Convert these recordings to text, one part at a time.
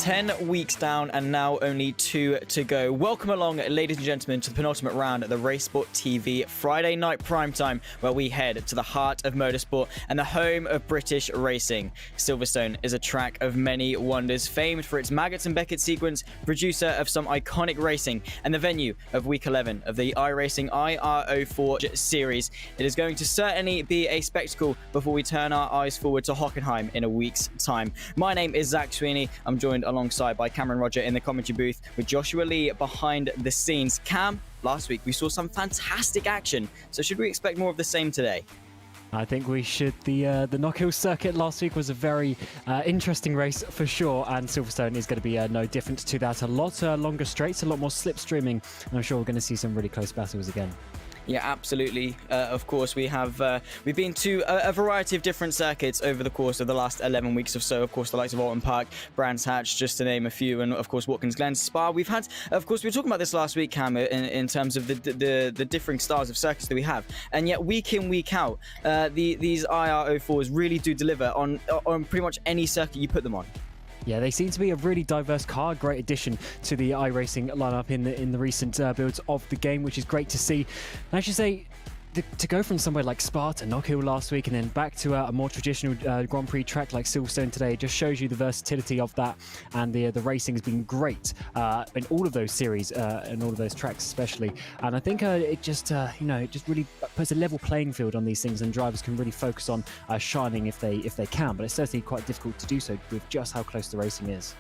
10 weeks down and now only 2 to go. Welcome along, ladies and gentlemen, to the penultimate round at the RaceSpotTV Friday night primetime, where we head to the heart of motorsport and the home of British racing. Silverstone is a track of many wonders, famed for its Maggots and Beckett sequence, producer of some iconic racing, and the venue of week 11 of the iRacing iR-04 series. It is going to certainly be a spectacle before we turn our eyes forward to Hockenheim in a week's time. My name is Zach Sweeney. I'm joined alongside by Cameron Roger in the commentary booth with Joshua Lee behind the scenes. Cam, last week we saw some fantastic action, so should we expect more of the same today? I think we should. The Knock Hill circuit last week was a very interesting race for sure, and Silverstone is going to be no different to that. A lot longer straights, a lot more slipstreaming, and I'm sure we're going to see some really close battles again. Yeah, absolutely. Of course, we've been to a variety of different circuits over the course of the last 11 weeks or so. Of course, the likes of Alton Park, Brands Hatch, just to name a few, and of course Watkins Glen, Spa. We've had, of course, we were talking about this last week, Cam, in terms of the differing styles of circuits that we have, and yet week in, week out, these iR-04s really do deliver on pretty much any circuit you put them on. Yeah, they seem to be a really diverse car, great addition to the iRacing lineup in the recent builds of the game, which is great to see. And I should say, to go from somewhere like Spa to Knock Hill last week and then back to a more traditional Grand Prix track like Silverstone today just shows you the versatility of that, and the racing has been great in all of those series and all of those tracks especially. And I think it just it just really puts a level playing field on these things, and drivers can really focus on shining if they can. But it's certainly quite difficult to do so with just how close the racing is.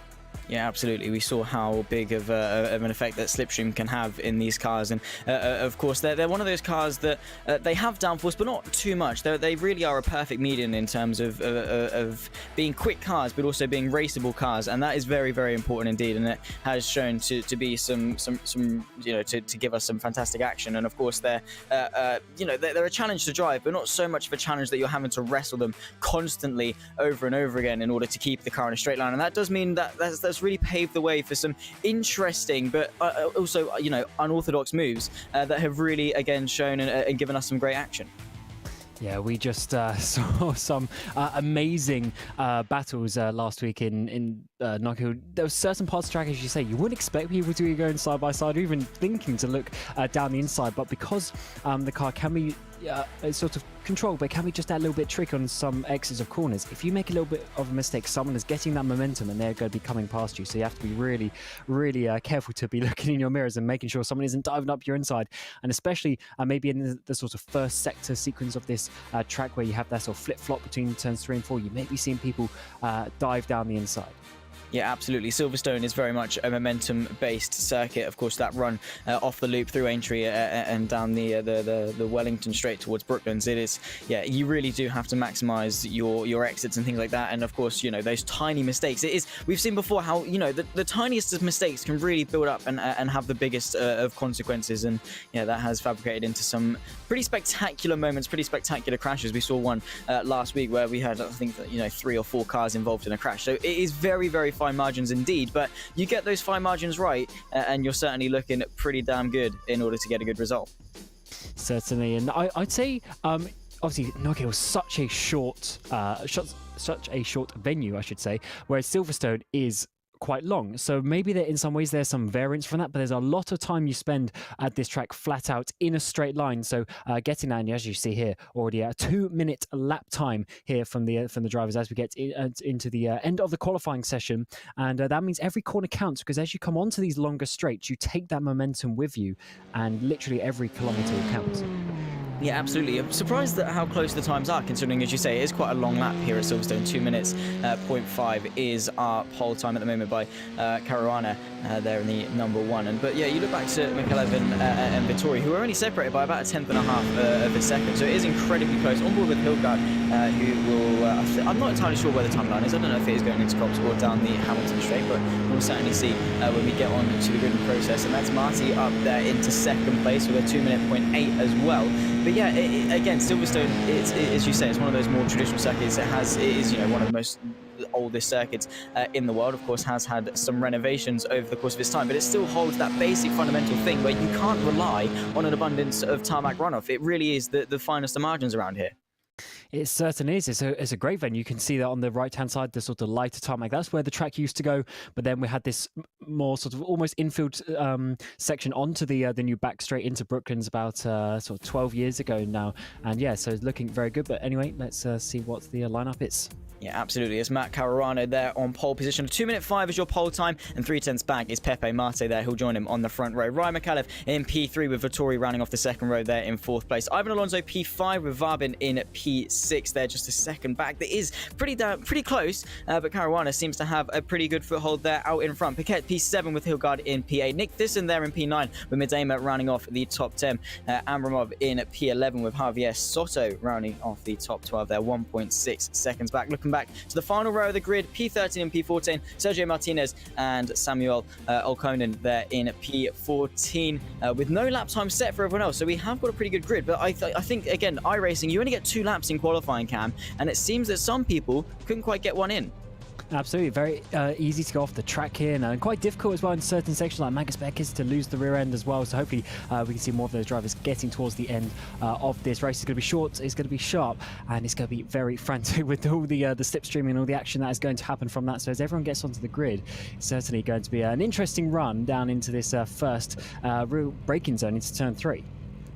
Yeah, absolutely. We saw how big of an effect that slipstream can have in these cars, and of course they're one of those cars that they have downforce, but not too much. They really are a perfect median in terms of being quick cars, but also being raceable cars, and that is very, very important indeed. And it has shown to be some to give us some fantastic action. And of course they're a challenge to drive, but not so much of a challenge that you're having to wrestle them constantly over and over again in order to keep the car in a straight line. And that does mean that's really paved the way for some interesting but also unorthodox moves that have really again shown and given us some great action. Yeah, we just saw some amazing battles last week in Knock Hill. There were certain parts of the track, as you say, you wouldn't expect people to be going side by side or even thinking to look down the inside, but because the car can be sort of controlled, but it can be just that little bit tricky on some exits of corners. If you make a little bit of a mistake, someone is getting that momentum and they're going to be coming past you. So you have to be really, really careful to be looking in your mirrors and making sure someone isn't diving up your inside. And especially maybe in the sort of first sector sequence of this track where you have that sort of flip-flop between turns 3 and 4, you may be seeing people dive down the inside. Yeah, absolutely. Silverstone is very much a momentum-based circuit. Of course, that run off the loop through Aintree and down the Wellington straight towards Brooklands. It is, yeah, you really do have to maximise your exits and things like that. And of course, those tiny mistakes. It is. We've seen before how the tiniest of mistakes can really build up and have the biggest of consequences. And yeah, that has fabricated into some pretty spectacular moments, pretty spectacular crashes. We saw one last week where we had, I think, 3 or 4 cars involved in a crash. So it is very, very fine margins indeed, but you get those fine margins right and you're certainly looking pretty damn good in order to get a good result. Certainly, and I'd say obviously Knock Hill was such a short venue, I should say, whereas Silverstone is quite long, so maybe in some ways there's some variance from that, but there's a lot of time you spend at this track flat out in a straight line. So getting that, and as you see here, already a 2-minute lap time here from the drivers as we get into the end of the qualifying session, and that means every corner counts, because as you come onto these longer straights, you take that momentum with you, and literally every kilometre counts. Yeah, absolutely. I'm surprised at how close the times are, considering, as you say, it is quite a long lap here at Silverstone. 2 minutes, 0.5 is our pole time at the moment by Caruana there in the number 1. But yeah, you look back to McElevin and Vittori, who are only separated by about a 10th and a half of a second. So it is incredibly close. On board with Hildgaard, who will, I'm not entirely sure where the timeline is. I don't know if it is going into Copse or down the Hamilton straight, but we'll certainly see when we get on to the grid process. And that's Marty up there into second place with a 2-minute 0.8 as well. But yeah, again, Silverstone, it's, as you say, it's one of those more traditional circuits. It is one of the most oldest circuits in the world. Of course, has had some renovations over the course of its time, but it still holds that basic fundamental thing where you can't rely on an abundance of tarmac runoff. It really is the finest of margins around here. It certainly is. It's a great venue. You can see that on the right-hand side, the sort of lighter tarmac. That's where the track used to go. But then we had this more sort of almost infield section onto the new back straight into Brooklands about sort of 12 years ago now. And yeah, so it's looking very good. But anyway, let's see what the lineup is. Yeah, absolutely. It's Matt Caruana there on pole position. 2:05 is your pole time, and 3/10 back is Pepe Mate there. He'll join him on the front row. Ryan McAuliffe in P3 with Vittori rounding off the second row there in 4th place. Ivan Alonso P5 with Varbin in P6 there, just a second back. That is pretty close, but Caruana seems to have a pretty good foothold there out in front. Piquet P7 with Hilgard in P8. Nick Thyssen there in P9 with Medema rounding off the top 10. Amramov in P11 with Javier Soto rounding off the top 12 there, 1.6 seconds back. Looking back to the final row of the grid, P13 and P14, Sergio Martinez and Samuel Olkonen there in P14 with no lap time set for everyone else. So we have got a pretty good grid, but I think, again, iRacing, you only get 2 laps in qualifying, Cam, and it seems that some people couldn't quite get one in. Absolutely, very easy to go off the track here, and quite difficult as well in certain sections like Magus Beckers to lose the rear end as well. So hopefully we can see more of those drivers getting towards the end of this race. It's going to be short, it's going to be sharp, and it's going to be very frantic with all the slipstreaming and all the action that is going to happen from that. So as everyone gets onto the grid, it's certainly going to be an interesting run down into this first real braking zone into turn 3.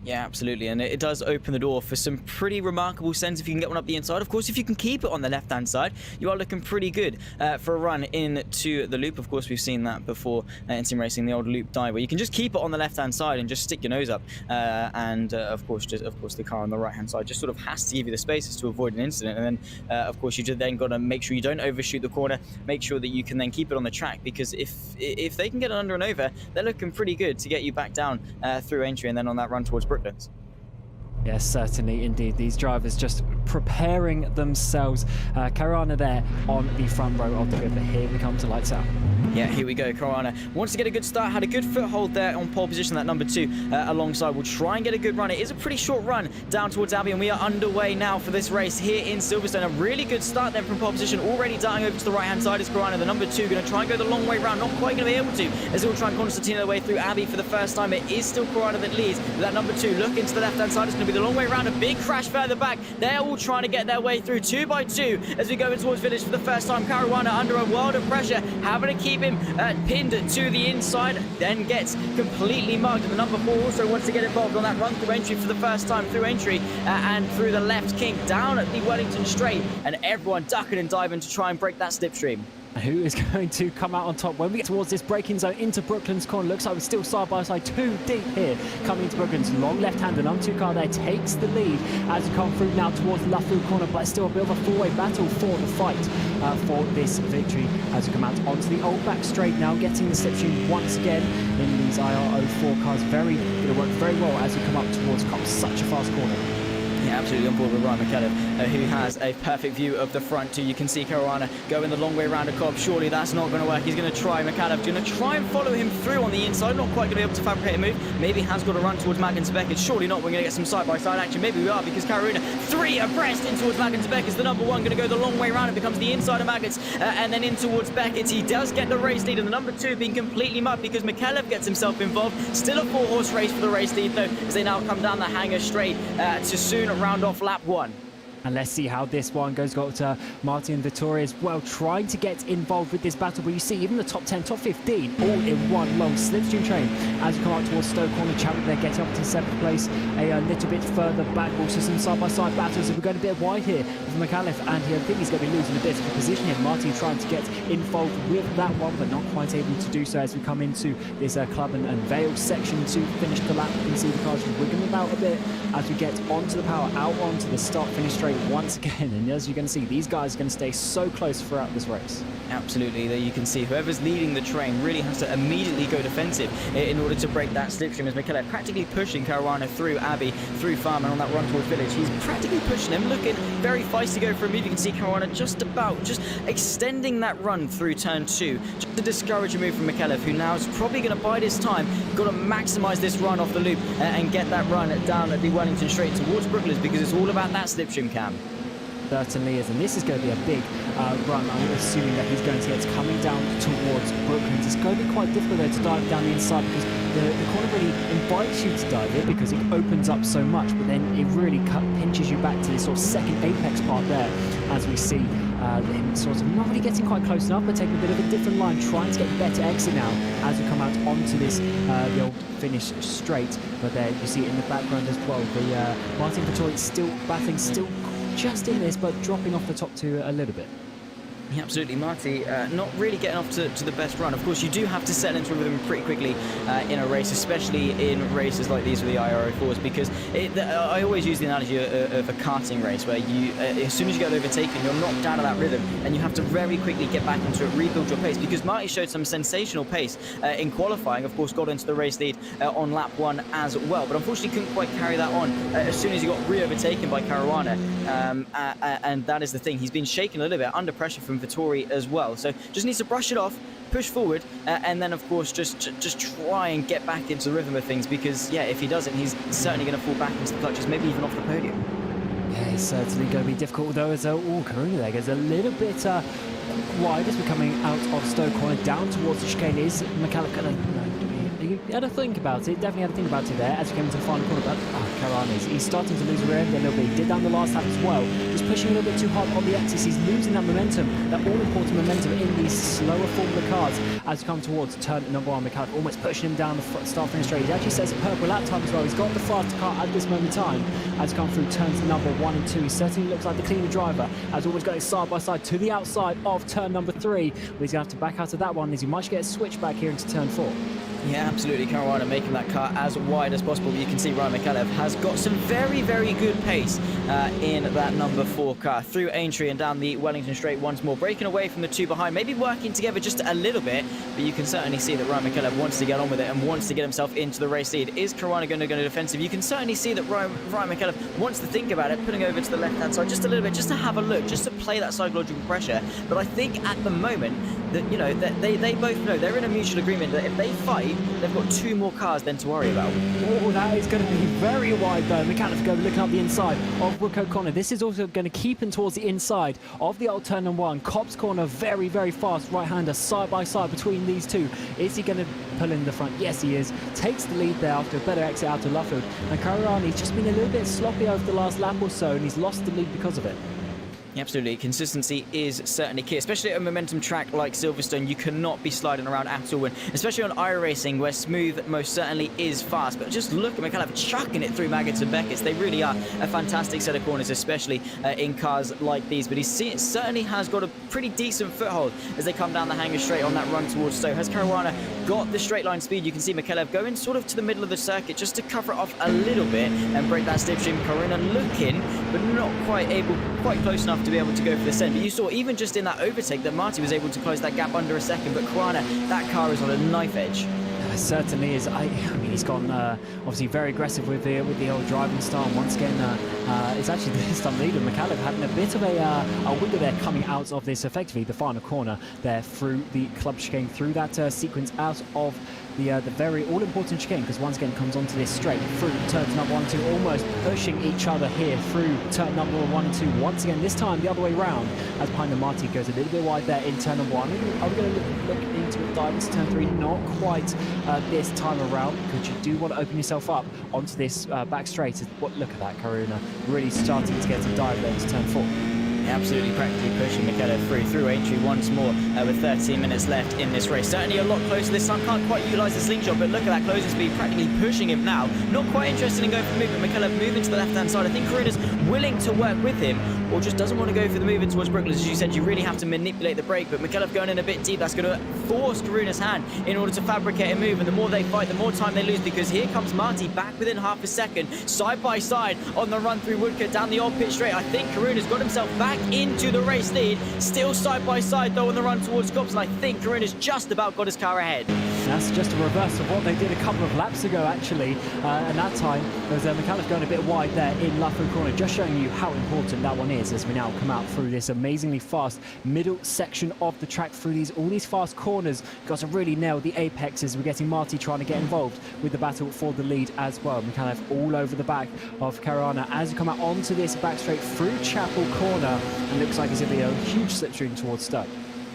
Yeah, absolutely, and it does open the door for some pretty remarkable sends if you can get one up the inside. Of course, if you can keep it on the left-hand side, you are looking pretty good for a run into the loop. Of course, we've seen that before in sim racing, the old loop die, where you can just keep it on the left-hand side and just stick your nose up, and of course, the car on the right-hand side just sort of has to give you the spaces to avoid an incident. And then, of course, you just then got to make sure you don't overshoot the corner, make sure that you can then keep it on the track, because if they can get it under and over, they're looking pretty good to get you back down through entry and then on that run towards Brooklands. Yes, certainly, indeed. These drivers just preparing themselves. Caruana there on the front row of the grid, but here we come to lights out. Yeah, here we go. Caruana wants to get a good start, had a good foothold there on pole position, that number 2 alongside. Will try and get a good run. It is a pretty short run down towards Abbey, and we are underway now for this race here in Silverstone. A really good start then from pole position, already darting over to the right-hand side is Caruana. The number 2 going to try and go the long way round, not quite going to be able to, as he'll try and concertina their way through Abbey for the first time. It is still Caruana that leads. That number 2 looking to the left-hand side, it's going to be the long way round. A big crash further back. They're all trying to get their way through 2 by 2 as we go in towards finish for the first time. Caruana under a world of pressure, having to keep him pinned to the inside, then gets completely mugged. And the number 4 also wants to get involved on that run through entry for the first time through entry and through the left kink down at the Wellington straight, and everyone ducking and diving to try and break that slipstream. Who is going to come out on top when we get towards this braking zone into Brooklands corner? Looks like we're still side by side, 2 deep here. Coming into Brooklands, long left-hander, number 2 car there takes the lead as we come through now towards Luffield corner, but still a bit of a four-way battle for the fight for this victory as we come out onto the old back straight now, getting the slipstream once again in these iR-04 cars. Going to work very well as we come up towards Cop. Such a fast corner. Yeah, absolutely on board with Ryan McAuliffe, who has a perfect view of the front too. You can see Caruana going the long way around a Cobb. Surely that's not going to work. He's going to try. McAuliffe going to try and follow him through on the inside. Not quite going to be able to fabricate a move. Maybe has got to run towards Magnus Beckers. Surely not. We're going to get some side-by-side action. Maybe we are, because Caruana 3 abreast in towards Magnus Beckers. The number 1 going to go the long way around. It becomes the inside of Magnus and then in towards Beckett. He does get the race lead, and the number 2 being completely mugged because McAuliffe gets himself involved. Still a 4-horse race for the race lead though, as they now come down the hanger straight to soon round off lap 1. And let's see how this one goes. Got Martin Vittori as well, trying to get involved with this battle. But you see, even the top 10, top 15, all in one long slipstream train. As you come out towards Stoke Corner, Chadwick there getting up to 7th place. A little bit further back. Also some side-by-side battles. We're going a bit wide here with McAuliffe, and I think he's going to be losing a bit of position here. Martin trying to get involved with that one, but not quite able to do so as we come into this Club and Vale section to finish the lap. You can see the cars just wiggling about a bit as we get onto the power, out onto the start-finish straight once again. And as you're going to see, these guys are going to stay so close throughout this race. Absolutely. There you can see whoever's leading the train really has to immediately go defensive in order to break that slipstream, as McAuliffe practically pushing Caruana through Abbey, through Farm, and on that run towards Village. He's practically pushing him, looking very feisty to go for a move. You can see Caruana just extending that run through turn 2, just to discourage a move from McAuliffe, who now is probably going to bide his time. Got to maximise this run off the loop and get that run down at the Wellington straight towards Brooklands, because it's all about that slipstream, Cam. certainly is, and this is going to be a big run. I'm assuming that he's going to get coming down towards Brooklands. It's going to be quite difficult there to dive down the inside because the corner really invites you to dive it because it opens up so much, but then it really pinches you back to this sort of second apex part there, as we see him sort of not really getting quite close enough, but taking a bit of a different line, trying to get better exit now as we come out onto this the old finish straight. But there you see it in the background as well, the Martin Vettori still battling, still just in this, but dropping off the top two a little bit. Yeah, absolutely. Marty not really getting off to the best run. Of course, you do have to settle into rhythm pretty quickly in a race, especially in races like these with the iR-04s, because I always use the analogy of a karting race where you, as soon as you get overtaken, you're knocked out of that rhythm and you have to very quickly get back into it, rebuild your pace, because Marty showed some sensational pace in qualifying, of course, got into the race lead on lap 1 as well, but unfortunately couldn't quite carry that on as soon as he got re-overtaken by Caruana, and that is the thing. He's been shaken a little bit under pressure from Vettori as well, so just needs to brush it off, push forward, and then of course just try and get back into the rhythm of things, because yeah, if he doesn't, he's certainly going to fall back into the clutches, maybe even off the podium. Yeah, it's certainly going to be difficult, though, as Karuna there goes a little bit wide as we're coming out of Stowe corner down towards the chicane. Is McCallum going to... He had to think about it, definitely had to think about it there as we came into the final corner. But Caruana, he's starting to lose rear end a little bit. He did down the last lap as well. He's pushing a little bit too hard on the exits. He's losing that momentum, that all-important momentum in these slower Formula cars as we come towards turn number 1. McCallum almost pushing him down the start finish straight. He actually sets a purple lap time as well. He's got the faster car at this moment in time as we come through turns number 1 and 2. He certainly looks like the cleaner driver, as always going side by side to the outside of turn number 3. But he's going to have to back out of that one as he might get a switch back here into turn 4. Yeah, absolutely. Caruana making that car as wide as possible. But you can see Ryan McCallum has got some very, very good pace in that number 4 car. Through Aintree and down the Wellington straight once more. Breaking away from the two behind. Maybe working together just a little bit. But you can certainly see that Ryan McCallum wants to get on with it and wants to get himself into the race lead. Is Caruana going to go defensive? You can certainly see that Ryan McCallum wants to think about it, putting over to the left-hand side just a little bit, just to have a look, just to play that psychological pressure. But I think at the moment that, you know, that they both know they're in a mutual agreement that if they fight, they've got 2 more cars then to worry about. Oh, that is going to be very wide though. McCallum go looking up the inside of Woodcote Corner. This is also going to keep him towards the inside of the old turn number 1. Cops Corner, very, very fast right-hander side by side between these two. Is he going to pull in the front? Yes, he is. Takes the lead there after a better exit out of Luffield. And Caruana's just been a little bit sloppy over the last lap or so, and he's lost the lead because of it. Yeah, absolutely. Consistency is certainly key, especially at a momentum track like Silverstone. You cannot be sliding around at all, and especially on iRacing where smooth most certainly is fast. But just look at McCallum chucking it through Maggots and Beckett's. They really are a fantastic set of corners, especially in cars like these. But he certainly has got a pretty decent foothold as they come down the hanger straight on that run towards Stowe. Has Caruana got the straight line speed? You can see McCallum going sort of to the middle of the circuit just to cover it off a little bit and break that slipstream. Caruana looking, but not quite close enough to be able to go for the end. But you saw even just in that overtake that Marty was able to close that gap under a second. But Caruana, that car is on a knife edge. Certainly is. I mean, he's gone obviously very aggressive with the old driving style. Once again, it's actually this time leader McCallum having a bit of a window there coming out of this, effectively the final corner there through the club chicane, through that sequence out of the very all-important chicane, because once again comes onto this straight through turns number 1 and 2, almost pushing each other here through turn number 1 and 2. Once again, this time the other way round, as behind the Marty goes a little bit wide there in turn number 1. Are we going to look into a dive into turn 3? Not quite this time around, because you do want to open yourself up onto this back straight. Look at that, Caruana really starting to get a dive there into turn 4. Absolutely practically pushing McCallum through Aintree once more with 13 minutes left in this race. Certainly a lot closer this time. Can't quite utilise the slingshot, but look at that closing speed, practically pushing him now. Not quite interested in going for the movement. McCallum moving to the left-hand side. I think Caruana's willing to work with him, or just doesn't want to go for the movement towards Brooklands. As you said, you really have to manipulate the brake, but McCallum going in a bit deep. That's going to force Caruana's hand in order to fabricate a move, and the more they fight, the more time they lose, because here comes Marty back within half a second, side by side on the run through Woodcote down the old pit straight. I think Caruana's got himself back into the race lead, still side by side though on the run towards Cops, and I think Caruana's just about got his car ahead. That's just a reverse of what they did a couple of laps ago, actually, and that time there was McCallum going a bit wide there in Luffield Corner, just showing you how important that one is as we now come out through this amazingly fast middle section of the track, through all these fast corners. Got to really nail the apexes. We're getting Marty trying to get involved with the battle for the lead as well. McCallum all over the back of Caruana as you come out onto this back straight through Chapel Corner. and looks like it's going to be a huge slipstream towards Stoke.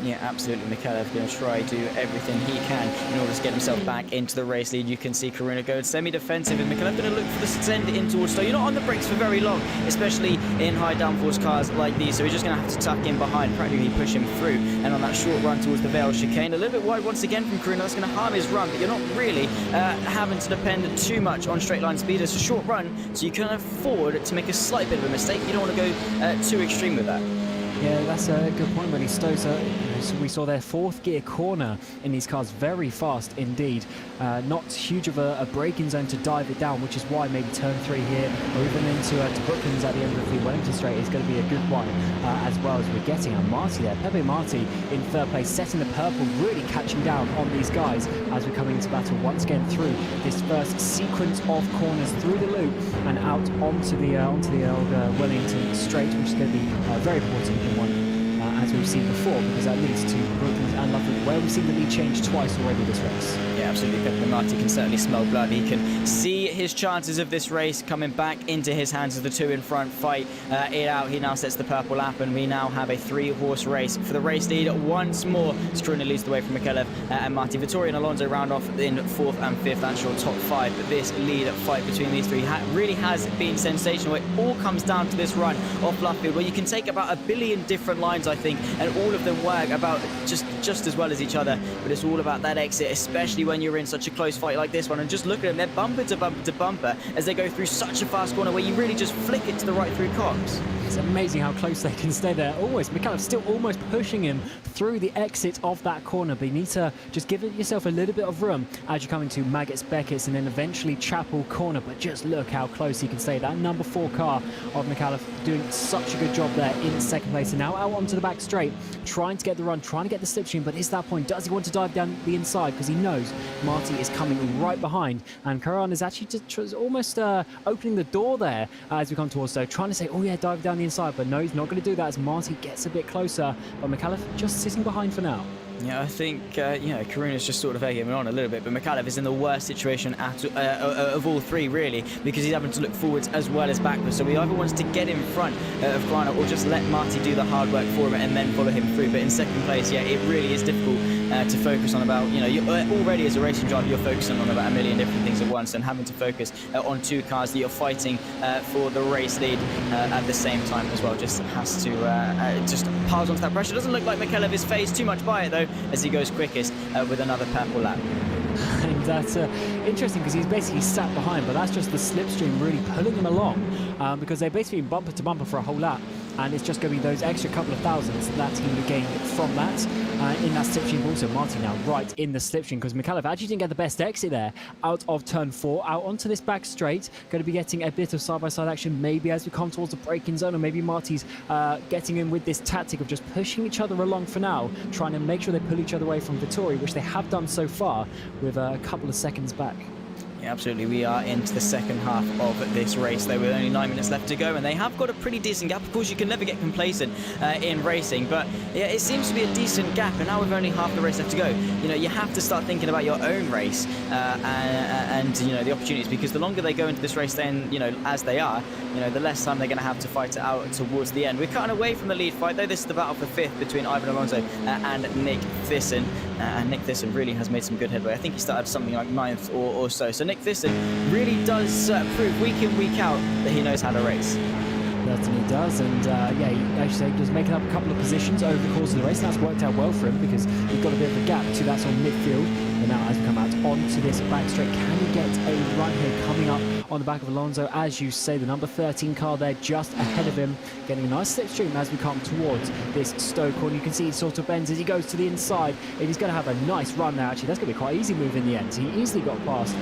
Yeah, absolutely. Mikhailov going to try to do everything he can in order to get himself back into the race lead. You can see Karuna going semi-defensive, and Mikhailov going to look for the send in towards Stowe. You're not on the brakes for very long, especially in high downforce cars like these, so he's just going to have to tuck in behind, practically push him through. And on that short run towards the Vale chicane, a little bit wide once again from Karuna. That's going to harm his run, but you're not really having to depend too much on straight line speed. It's a short run, so you can afford to make a slight bit of a mistake. You don't want to go too extreme with that. Yeah, that's a good point, really. Stowe's, so we saw their fourth gear corner in these cars, very fast indeed. Not huge of a braking zone to dive it down, which is why maybe turn 3 here, or even into to Brooklands at the end of the Wellington straight is going to be a good one, as well as we're getting a Marty there. Pepe Marty in third place, setting the purple, really catching down on these guys as we're coming into battle once again through this first sequence of corners through the loop and out onto the old Wellington straight, which is going to be very important in one. As we've seen before, because that leads to Brooklands and Lufkin, where we've seen the lead change twice already this race. Yeah, absolutely. Pepe Marti can certainly smell blood. He can see his chances of this race coming back into his hands as the two in front fight it out. He now sets the purple lap, and we now have a 3-horse race for the race lead once more. Struna leads the way from Mikhailov and Marti. Vittori and Alonso round off in 4th and 5th. That's your top 5. But this lead fight between these three really has been sensational. It all comes down to this run off Luffield, where you can take about 1 billion different lines, I think, and all of them work about just as well as each other. But it's all about that exit, especially when you're in such a close fight like this one. And just look at them, they're bumper to bumper to bumper as they go through such a fast corner where you really just flick it to the right through Cox. It's amazing how close they can stay there. Almost, Mikhailov still almost pushing him through the exit of that corner, but you need to just give yourself a little bit of room as you come into Maggots, Beckett's, and then eventually Chapel corner. But just look how close he can stay. That number 4 car of Mikhailov doing such a good job there in second place, and now out onto the back straight, trying to get the run, trying to get the slipstream. But it's that point, does he want to dive down the inside, because he knows Marty is coming right behind, and Karan is actually just almost opening the door there as we come towards Stowe, trying to say, oh yeah, dive down the inside, but no, he's not going to do that as Marty gets a bit closer, but Mikhailov just sitting behind for now. Yeah, I think, Karuna's just sort of egging him on a little bit, but Mikhailov is in the worst situation of all three, really, because he's having to look forwards as well as backwards. So he either wants to get in front of Grana or just let Marty do the hard work for him and then follow him through. But in second place, yeah, it really is difficult to focus on about, you're already as a racing driver, you're focusing on about 1 million different things at once, and having to focus on 2 cars that you're fighting for the race lead at the same time as well just has to just piles onto that pressure. Doesn't look like Mikhailov is phased too much by it, though, as he goes quickest with another purple lap. And that's interesting, because he's basically sat behind, but that's just the slipstream really pulling him along, because they're basically bumper to bumper for a whole lap, and it's just going to be those extra couple of thousands that he would gain from that in that slipstream. Also, Marty now right in the slipstream, because Mikhailov actually didn't get the best exit there out of turn 4, out onto this back straight. Going to be getting a bit of side-by-side action, maybe as we come towards the braking zone, or maybe Marty's getting in with this tactic of just pushing each other along for now, trying to make sure they pull each other away from Vittori, which they have done so far with a couple of seconds back. Yeah, absolutely. We are into the second half of this race, though, with only 9 minutes left to go, and they have got a pretty decent gap. Of course, you can never get complacent in racing, but yeah, it seems to be a decent gap, and now with only half the race left to go, you have to start thinking about your own race and the opportunities, because the longer they go into this race, then as they are, the less time they're going to have to fight it out towards the end. We're cutting away from the lead fight, though. This is the battle for 5th between Ivan Alonso and Nick Thyssen, and Nick Thyssen really has made some good headway. I think he started something like 9th or so. So Nick Thyssen really does prove week in, week out that he knows how to race. Certainly does, and as you say, just making up a couple of positions over the course of the race, and that's worked out well for him, because he's got a bit of a gap to that on midfield. But now as we come out onto this back straight, can he get a run here coming up on the back of Alonso? As you say, the number 13 car there just ahead of him, getting a nice slipstream as we come towards this Stowe corner. You can see he sort of bends as he goes to the inside, and he's going to have a nice run there. Actually, that's going to be quite an easy move in the end. He easily got past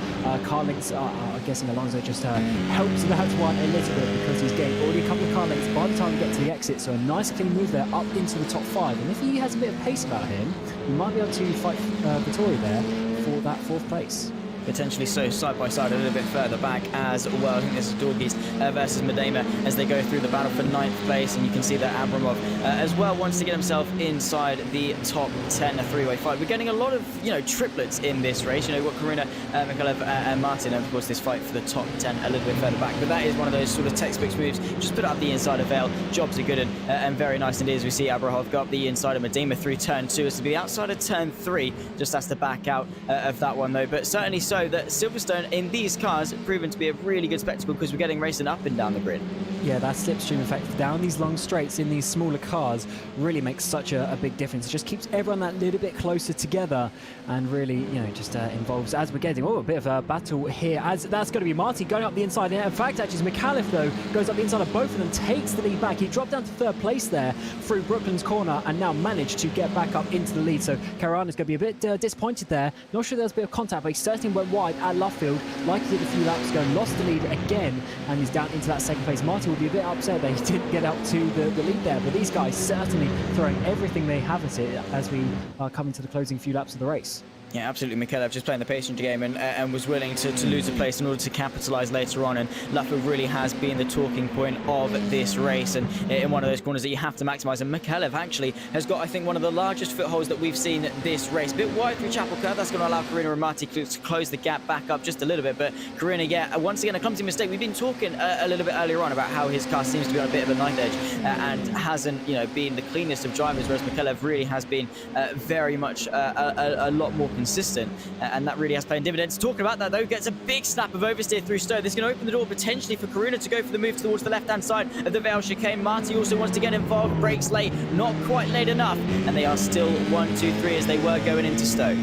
car lengths. I'm guessing Alonso just helps that one a little bit, because he's gained already a couple of car lengths by the time we get to the exit. So a nice clean move there up into the top 5, and if he has a bit of pace about him, he might be able to fight Vittori there for that 4th place. potentially so side by side a little bit further back as well. I think this is Dorgies versus Medema as they go through the battle for 9th place, and you can see that Abramov as well wants to get himself inside the top 10, a three-way fight. We're getting a lot of, triplets in this race. We've got Karuna, Mikhailov and Martin, and of course this fight for the top 10 a little bit further back. But that is one of those sort of textbook moves. Just put it up the inside of Vale. Jobs are good and very nice indeed, as we see Abramov go up the inside of Medema through turn 2. It's to be outside of turn 3, just has to back out of that one though. But certainly so that Silverstone in these cars have proven to be a really good spectacle, because we're getting racing up and down the grid. Yeah, that slipstream effect down these long straights in these smaller cars really makes such a big difference. It just keeps everyone that little bit closer together, and really, just involves, as we're getting, a bit of a battle here, as that's going to be Marty going up the inside. In fact, actually, Mikhailov, though, goes up the inside of both of them, takes the lead back. He dropped down to 3rd place there through Brooklyn's corner, and now managed to get back up into the lead. So Caruana's going to be a bit disappointed there. Not sure there was a bit of contact, but he certainly went wide at Luffield, like he did a few laps ago, lost the lead again, and he's down into that 2nd place. Marty will be a bit upset that he didn't get up to the lead there, but these guys certainly throwing everything they have at it as we are coming to the closing few laps of the race. Yeah, absolutely. Mikhailov just playing the passenger game and was willing to lose a place in order to capitalise later on. And Luffield really has been the talking point of this race, and in one of those corners that you have to maximise. And Mikhailov actually has got, I think, one of the largest footholds that we've seen this race. A bit wide through Chapel Curve. That's going to allow Karuna and Marti to close the gap back up just a little bit. But Karuna, yeah, once again, a clumsy mistake. We've been talking a little bit earlier on about how his car seems to be on a bit of a knife edge and hasn't, been the cleanest of drivers, whereas Mikhailov really has been very much a lot more consistent. And that really has paid dividends. Talking about that, though, gets a big snap of oversteer through Stowe. This is going to open the door potentially for Karuna to go for the move towards the left-hand side of the Vale chicane. Marty also wants to get involved. Brakes late, not quite late enough. And they are still 1, 2, 3 as they were going into Stowe.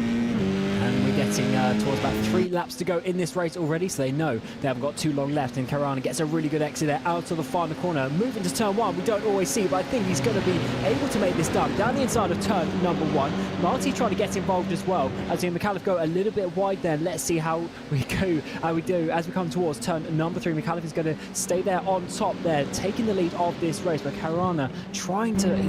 And we're getting towards about 3 laps to go in this race already, so they know they haven't got too long left. And Caruana gets a really good exit there out of the final corner. Moving to turn 1, we don't always see, but I think he's going to be able to make this done. Down the inside of turn number 1, Marty trying to get involved as well. As Mikhailov go a little bit wide there. Let's see how we go, how we do as we come towards turn number 3. Mikhailov is going to stay there on top there, taking the lead of this race. But Caruana trying to, he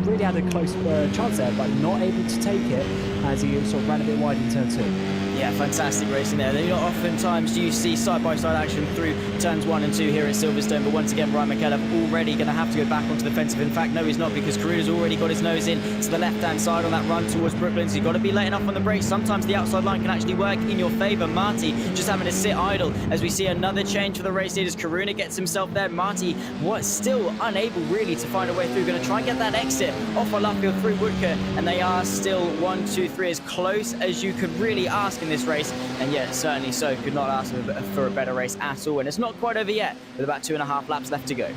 really had a close chance there, but not able to take it as he sort of ran a bit wide in turn 2. Yeah, fantastic racing there. Not oftentimes do you see side-by-side action through turns 1 and 2 here at Silverstone, but once again, Ryan Mikhailov already going to have to go back onto the defensive. In fact, no, he's not, because Karuna's already got his nose in to the left-hand side on that run towards Brooklyn. So you've got to be letting off on the brakes. Sometimes the outside line can actually work in your favour. Marty just having to sit idle as we see another change for the race leaders. Karuna gets himself there. Marty, still unable really to find a way through. Going to try and get that exit off of Luffield through Woodcote, and they are still 1, 2, 3 as close as you could really ask in this race. And yet, certainly so, could not ask for a better race at all. And it's not quite over yet, with about 2.5 laps left to go.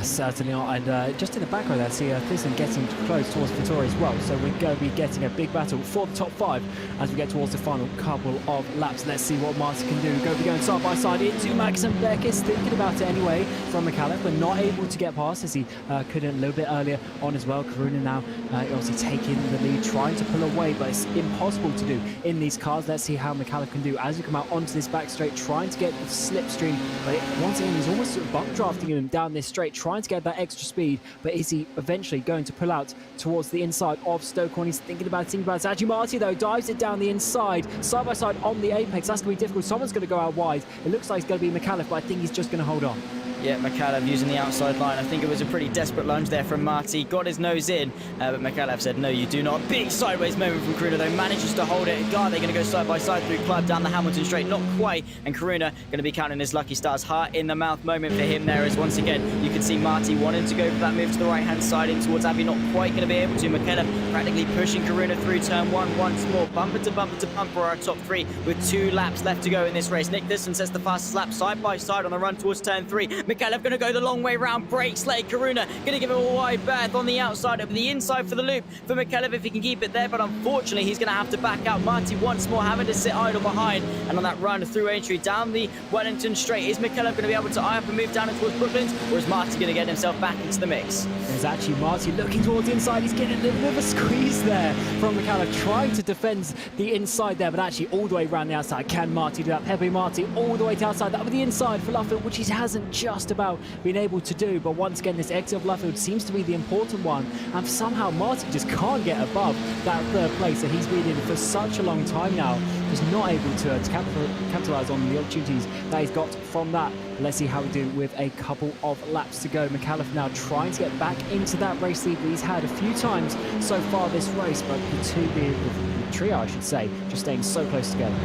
Certainly not, and just in the background there, see Thyssen getting close towards Vittori as well, so we're going to be getting a big battle for the top 5 as we get towards the final couple of laps. Let's see what Marty can do. Going to be going side by side into Max and Beckis, thinking about it anyway from Mikhailov, but not able to get past as he couldn't a little bit earlier on as well. Karuna now obviously taking the lead, trying to pull away, but it's impossible to do in these cars. Let's see how Mikhailov can do as we come out onto this back straight, trying to get the slipstream, but once again he's almost bump drafting him down this straight, trying to get that extra speed. But is he eventually going to pull out towards the inside of Stoke when he's thinking about it? Actually, Marty, though, dives it down the inside, side by side on the apex. That's going to be difficult. Someone's going to go out wide. It looks like it's going to be Mikhailov, but I think he's just going to hold on. Yeah, Mikhailov using the outside line. I think it was a pretty desperate lunge there from Marty. Got his nose in, but Mikhailov said, no, you do not. Big sideways moment from Karuna, though. Manages to hold it. God, they're going to go side by side through Club down the Hamilton straight. Not quite. And Karuna going to be counting his lucky stars. Heart in the mouth moment for him there, as once again, you can see Marty wanting to go for that move to the right-hand side in towards Abbey. Not quite going to be able to. Mikhailov practically pushing Karuna through turn 1 once more. Bumper to bumper to bumper for our top 3 with 2 laps left to go in this race. Nick Thyssen sets the fastest lap side by side on the run towards turn 3. Mikhailov going to go the long way round, brakes late. Karuna going to give him a wide berth on the outside, over the inside for the loop for Mikhailov if he can keep it there, but unfortunately he's going to have to back out. Marty once more having to sit idle behind, and on that run through entry down the Wellington straight, is Mikhailov going to be able to eye up and move down towards Brooklands, or is Marty going to get himself back into the mix? There's actually Marty looking towards the inside. He's getting a little bit of a squeeze there from Mikhailov, trying to defend the inside there, but actually all the way around the outside. Can Marty do that? Pepe Marty all the way to outside, that with the inside for Luffield, which he hasn't just just about been able to do. But once again, this exit of left field seems to be the important one, and somehow Marty just can't get above that third place that he's been in for such a long time now. Just not able to capitalize on the opportunities that he's got from that. Let's see how we do with a couple of laps to go. McAuliffe now trying to get back into that race lead that he's had a few times so far this race, but the trio, I should say, just staying so close together.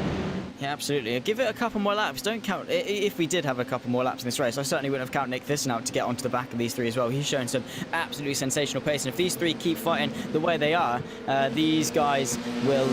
Yeah, absolutely. Give it a couple more laps. Don't count. If we did have a couple more laps in this race, I certainly wouldn't have counted Nick Thyssen out to get onto the back of these three as well. He's shown some absolutely sensational pace, and if these three keep fighting the way they are, these guys will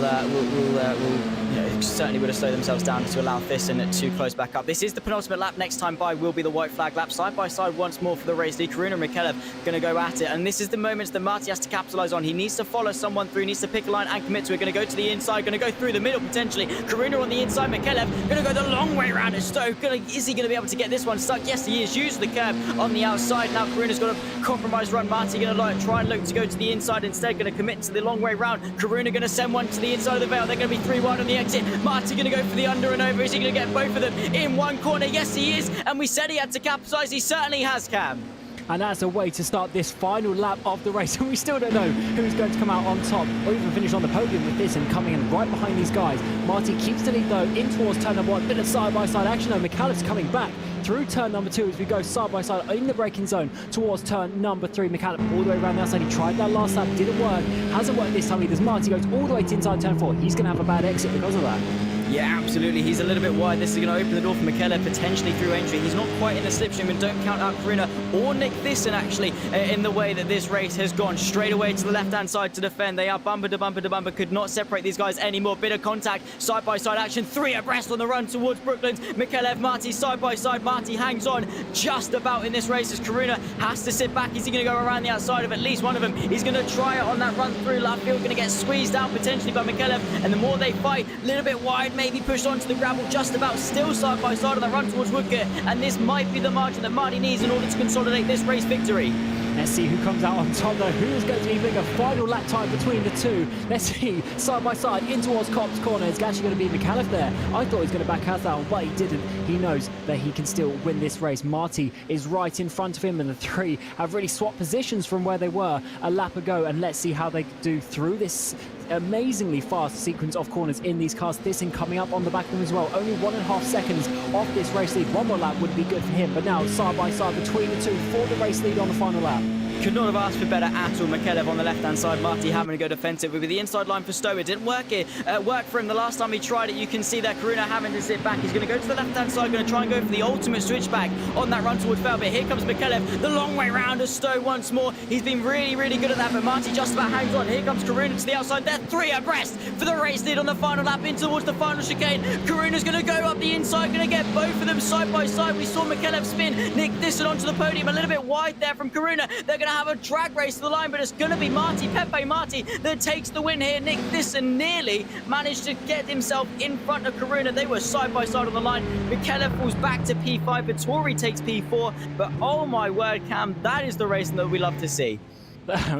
certainly would have slowed themselves down to allow Thyssen to close back up. This is the penultimate lap. Next time by will be the white flag lap. Side by side once more for the race lead. Karuna and McAuliffe going to go at it, and this is the moments that Marty has to capitalise on. He needs to follow someone through, needs to pick a line and commit to it. Going to go to the inside, going to go through the middle potentially. Karuna on the inside, McAuliffe going to go the long way around at Stowe. Is he going to be able to get this one stuck? Yes, he is. Use the curb on the outside. Now Karuna's got a compromised run. Marty going to try and look to go to the inside instead. Going to commit to the long way round. Karuna going to send one to the inside of the veil. They're going to be 3 wide on the exit. Marty going to go for the under and over. Is he going to get both of them in one corner? Yes, he is. And we said he had to capitalise. He certainly has, Cam. And that's a way to start this final lap of the race. And we still don't know who's going to come out on top or even finish on the podium with this, and coming in right behind these guys. Marty keeps the lead though in towards turn number 1. Bit of side-by-side action though. McAuliffe's coming back through turn number 2 as we go side-by-side in the braking zone towards turn number 3. McAuliffe all the way around the outside. He tried that last lap, didn't work. Hasn't worked this time either. Marty goes all the way to inside turn 4. He's going to have a bad exit because of that. Yeah, absolutely. He's a little bit wide. This is going to open the door for McAuliffe potentially through entry. He's not quite in the slipstream, and don't count out Karuna or Nick Thyssen actually in the way that this race has gone. Straight away to the left-hand side to defend. They are bumper to bumper to bumper. Could not separate these guys anymore. Bit of contact, side-by-side action. 3 abreast on the run towards Brooklands. McAuliffe, Marty side-by-side. Marty hangs on just about in this race as Karuna has to sit back. Is he going to go around the outside of at least one of them? He's going to try it on that run through left field. Going to get squeezed out potentially by McAuliffe. And the more they fight, a little bit wide, maybe pushed onto the gravel, just about still side by side on that run towards Woodcote, and this might be the margin that Marty needs in order to consolidate this race victory. Let's see who comes out on top though. Who is going to be bigger? Final lap time between the two. Let's see. Side by side in towards Cops corner. It's actually going to be McAuliffe there. I thought he was going to back out that one, but he didn't. He knows that he can still win this race. Marty is right in front of him, and the three have really swapped positions from where they were a lap ago. And let's see how they do through this amazingly fast sequence of corners in these cars. Thyssen coming up on the back of them as well. Only 1.5 seconds off this race lead. One more lap would be good for him, but now side by side between the two for the race lead on the final lap. Could not have asked for better at all. McAuliffe on the left-hand side, Marty having to go defensive with the inside line for Stowe. It didn't work for him the last time he tried it. You can see that Karuna having to sit back. He's going to go to the left-hand side, going to try and go for the ultimate switchback on that run towards Fair. But here comes McAuliffe, the long way round as Stowe once more. He's been really, really good at that, but Marty just about hangs on. Here comes Karuna to the outside. They're 3 abreast for the race lead on the final lap in towards the final chicane. Karuna's going to go up the inside, going to get both of them side by side. We saw McAuliffe spin Nick Thyssen onto the podium, a little bit wide there from Karuna. They're going to have a drag race to the line, but it's going to be Pepe Marty that takes the win here. Nick Thyssen nearly managed to get himself in front of Karuna. They were side by side on the line. McAuliffe falls back to P5, Vittori takes P4, but oh my word, Cam, that is the racing that we love to see.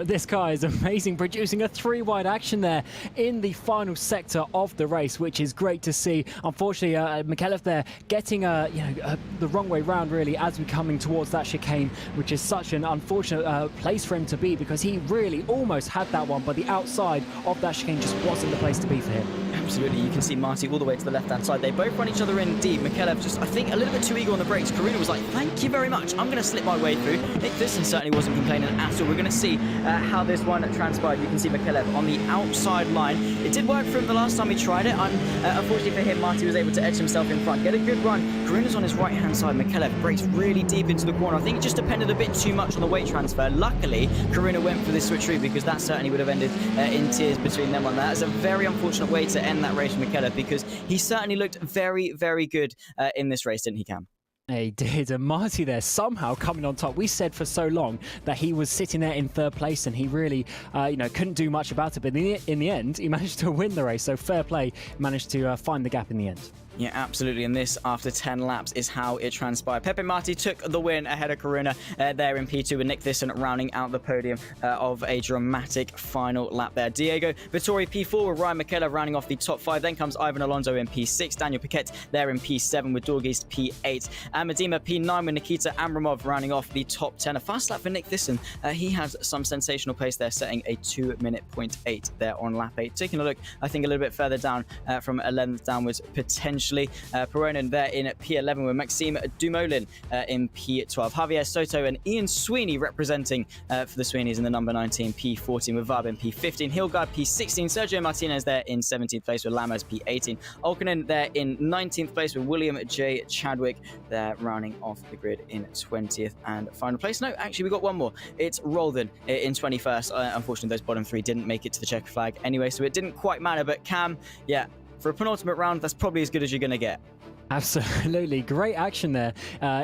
This car is amazing, producing a 3-wide action there in the final sector of the race, which is great to see. Unfortunately, McAuliffe there getting the wrong way round really as we're coming towards that chicane, which is such an unfortunate place for him to be, because he really almost had that one, but the outside of that chicane just wasn't the place to be for him. Absolutely, you can see Marty all the way to the left-hand side. They both run each other in deep. McAuliffe just, I think, a little bit too eager on the brakes. Karuna was like, thank you very much, I'm going to slip my way through. Nick Thyssen certainly wasn't complaining at all. We're going to see how this one transpired. You can see McAuliffe on the outside line. It did work for him the last time he tried it. Unfortunately for him, Marty was able to edge himself in front, get a good run. Karuna's on his right-hand side. McAuliffe brakes really deep into the corner. I think it just depended a bit too much on the weight transfer. Luckily, Karuna went for this switcheroo, because that certainly would have ended in tears between them on that. It's a very unfortunate way to end that race for McAuliffe, because he certainly looked very, very good in this race, didn't he, Cam? He did, and Marty there somehow coming on top. We said for so long that he was sitting there in 3rd place, and he really, couldn't do much about it. But in the end, he managed to win the race. So fair play, managed to find the gap in the end. Yeah, absolutely. And this, after 10 laps, is how it transpired. Pepe Marti took the win ahead of Corona there in P2, with Nick Thyssen rounding out the podium of a dramatic final lap there. Diego Vittori P4 with Ryan McKellar rounding off the top 5. Then comes Ivan Alonso in P6. Daniel Piquet there in P7 with Dorgeist P8. And Medima P9 with Nikita Amramov rounding off the top 10. A fast lap for Nick Thyssen. He has some sensational pace there, setting a 2-minute 0.8 there on lap 8. Taking a look, I think, a little bit further down from 11th downwards, potentially. Peronin there in P11 with Maxime Dumoulin in P12. Javier Soto and Ian Sweeney representing for the Sweeneys in the number 19 P14 with Vab in P15. Hilgard P16. Sergio Martinez there in 17th place with Lammers P18. Olkinen there in 19th place with William J. Chadwick there rounding off the grid in 20th and final place. No, actually, we got one more. It's Roldan in 21st. Unfortunately, those bottom 3 didn't make it to the checker flag anyway, so it didn't quite matter. But Cam, yeah, for a penultimate round, that's probably as good as you're going to get. Absolutely. Great action there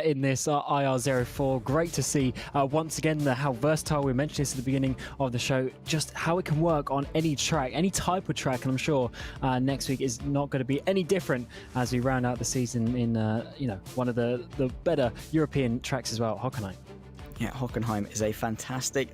in this iR-04. Great to see once again how versatile. We mentioned this at the beginning of the show, just how it can work on any track, any type of track. And I'm sure next week is not going to be any different as we round out the season in one of the better European tracks as well, Hockenheim. Yeah, Hockenheim is a fantastic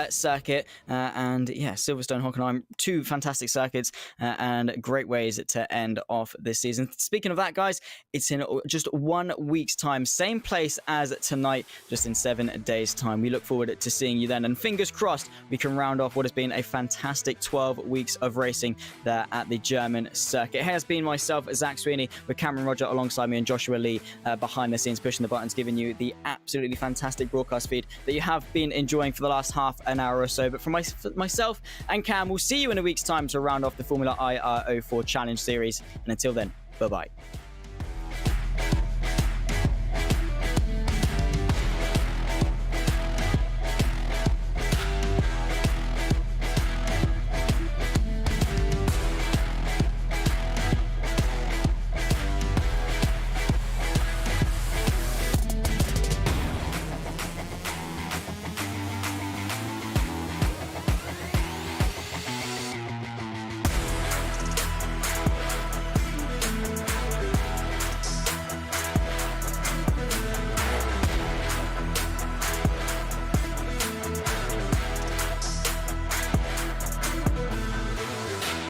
circuit. And yeah, Silverstone, Hockenheim, 2 fantastic circuits and great ways to end off this season. Speaking of that, guys, it's in just 1 week's time. Same place as tonight, just in 7 days' time. We look forward to seeing you then. And fingers crossed, we can round off what has been a fantastic 12 weeks of racing there at the German circuit. It has been myself, Zach Sweeney, with Cameron Roger alongside me and Joshua Lee behind the scenes, pushing the buttons, giving you the absolutely fantastic broadcast feed that you have been enjoying for the last half an hour or so. But for myself and Cam, we'll see you in a week's time to round off the Formula iR-04 Challenge Series. And until then, bye-bye.